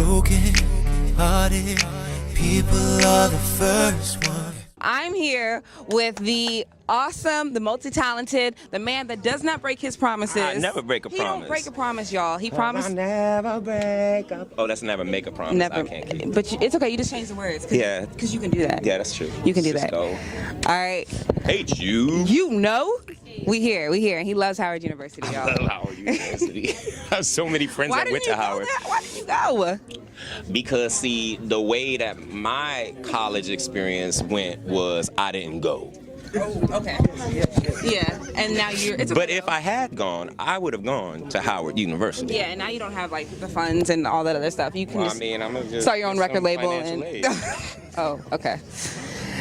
broken hearted people are the first one. I'm here with the awesome, the multi-talented, the man that does not break his promises. I never break a He promise. don't break a promise, y'all. He promised. I never break a... Oh, that's never make a promise. Never. I can't keep. But it's okay. You just change the words. Yeah. Because you can do that. Yeah, that's true. You can do Let's that. go. All right. Hate you. You know, we here. And he loves Howard University, y'all. I love Howard University. I have so many friends that went to Howard. Why did you go? Because, see, the way that my college experience went was I didn't go. Oh, okay. Yeah, and now you're. It's okay, But if I had gone, I would have gone to Howard University. Yeah, and now you don't have like the funds and all that other stuff. You can Well, just I mean, I'm gonna just start your own get record some label financial and. aid. Oh, okay.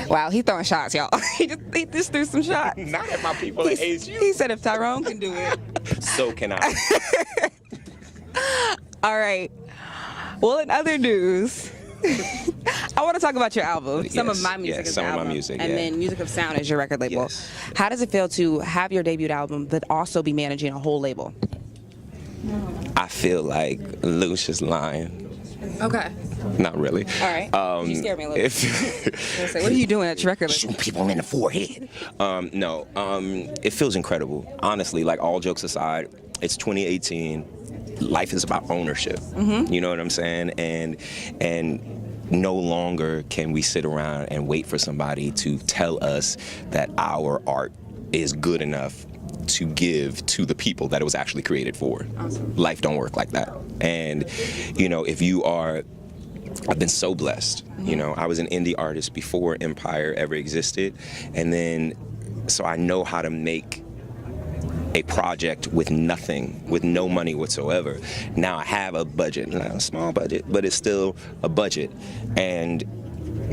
Wow, he throwing shots, y'all. he just threw some shots. Not at my people at HU. He said if Tyrone can do it, So can I. all right. Well, in other news, I want to talk about your album. Some of my music is some the of my album, music, and yeah. then Music of Sound is your record label. Yes. How does it feel to have your debut album, but also be managing a whole label? I feel like Lucius Lyon. Okay. Not really. All right. You scared me a little bit. What are you doing at your record label? Shooting people in the forehead. No. It feels incredible. Honestly, like all jokes aside, it's 2018. Life is about ownership. Mm-hmm. You know what I'm saying? And no longer can we sit around and wait for somebody to tell us that our art is good enough to give to the people that it was actually created for. Awesome. Life don't work like that. And, you know, if you are, I've been so blessed. Mm-hmm. You know, I was an indie artist before Empire ever existed. And then, so I know how to make a project with nothing, with no money whatsoever. Now I have a budget, not a small budget, but it's still a budget. And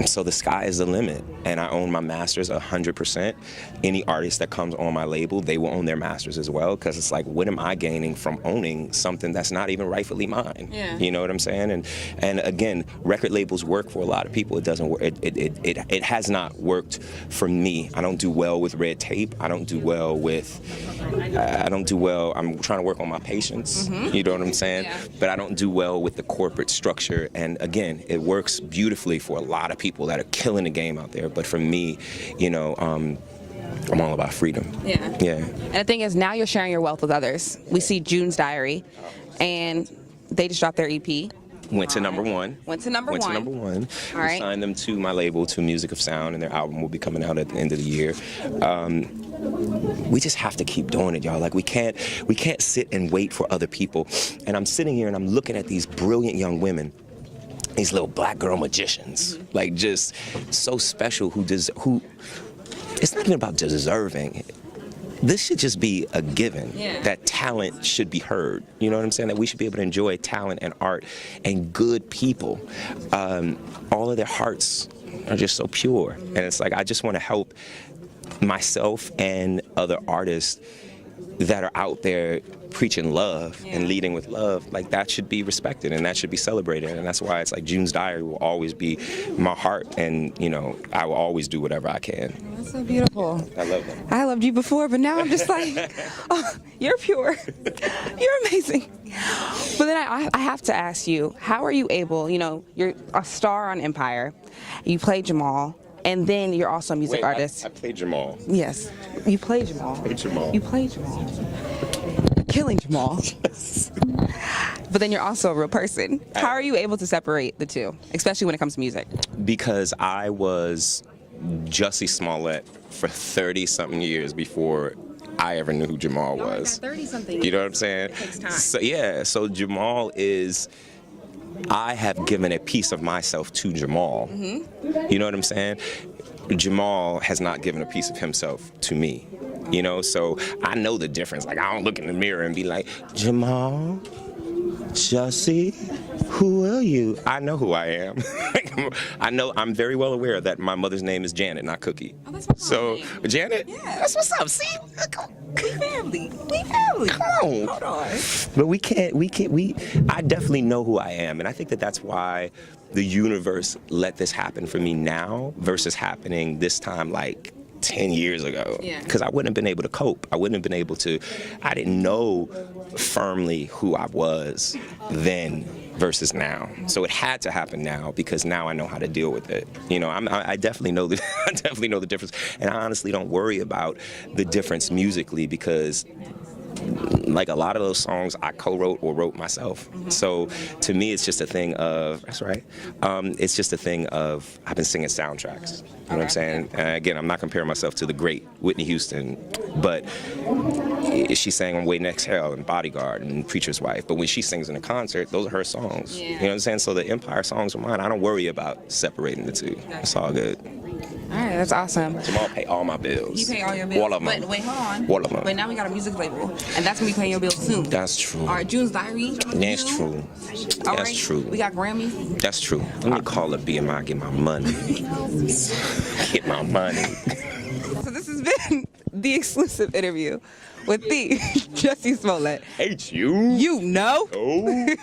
so the sky is the limit, and I own my masters 100%. Any artist that comes on my label, they will own their masters as well, because it's like, what am I gaining from owning something that's not even rightfully mine? Yeah. You know what I'm saying? And again, record labels work for a lot of people. It doesn't work. It has not worked for me. I don't do well with red tape. I don't do well with. I'm trying to work on my patience. Mm-hmm. You know what I'm saying? Yeah. But I don't do well with the corporate structure. And again, it works beautifully for a lot of people that are killing the game out there. But for me, you know, I'm all about freedom. Yeah. Yeah. And the thing is, now you're sharing your wealth with others. We see June's Diary, and they just dropped their EP. Went to number one. Went to number one. All right. We signed them to my label, to Music of Sound, and their album will be coming out at the end of the year. We just have to keep doing it, y'all. Like, we can't sit and wait for other people. And I'm sitting here and I'm looking at these brilliant young women, these little black girl magicians, like just so special, who it's not even about deserving. This should just be a given, that talent should be heard. You know what I'm saying? That we should be able to enjoy talent and art and good people. All of their hearts are just so pure. And it's like, I just want to help myself and other artists that are out there preaching love and leading with love. Like, that should be respected and that should be celebrated. And that's why it's like June's Diary will always be my heart, and, you know, I will always do whatever I can. That's so beautiful. I love them. I loved you before, but now I'm just like, oh, you're pure. You're amazing. But then I have to ask you, how are you able, you know, you're a star on Empire, you play Jamal, and then you're also a music artist. I played Jamal. Yes, you play Jamal. I played Jamal. You play Jamal. Killing Jamal. But then you're also a real person. How are you able to separate the two, especially when it comes to music? Because I was Jussie Smollett for 30-something years before I ever knew who Jamal was. 30-something. You know what I'm saying? It takes time. So, yeah, so Jamal is, I have given a piece of myself to Jamal. Mm-hmm. You know what I'm saying? Jamal has not given a piece of himself to me. You know, so I know the difference. Like, I don't look in the mirror and be like, Jamal, Jussie, who are you? I know who I am. I'm very well aware that my mother's name is Janet, not Cookie. Oh, that's my So, name. Janet? Yeah. That's what's up. See? We family. We family. Come on. Hold on. But I definitely know who I am. And I think that that's why the universe let this happen for me now versus happening this time, like, 10 years ago. Yeah. Because I wouldn't have been able to cope. I wouldn't have been able to, I didn't know firmly who I was then versus now. So it had to happen now because now I know how to deal with it. You know, I definitely know the I definitely know the difference, and I honestly don't worry about the difference musically because like a lot of those songs I co-wrote or wrote myself. So to me, it's just a thing of, that's right. It's just a thing of, I've been singing soundtracks. You know what I'm saying? And again, I'm not comparing myself to the great Whitney Houston, but she sang on Wait and Exhale and Bodyguard and Preacher's Wife. But when she sings in a concert, those are her songs. Yeah. You know what I'm saying? So the Empire songs are mine. I don't worry about separating the two. It's all good. All right, that's awesome. Jamal pay all my bills. You pay all your bills. All of them. But wait, hold on. All of them. But now we got a music label, and that's gonna be paying your bills soon. That's true. All right, June's Diary. That's true. All That's right, true. We got Grammys. That's true. Let me call up BMI, get my money. Get my money. So this has been the exclusive interview with the Jussie Smollett. Hate you. You know. Oh.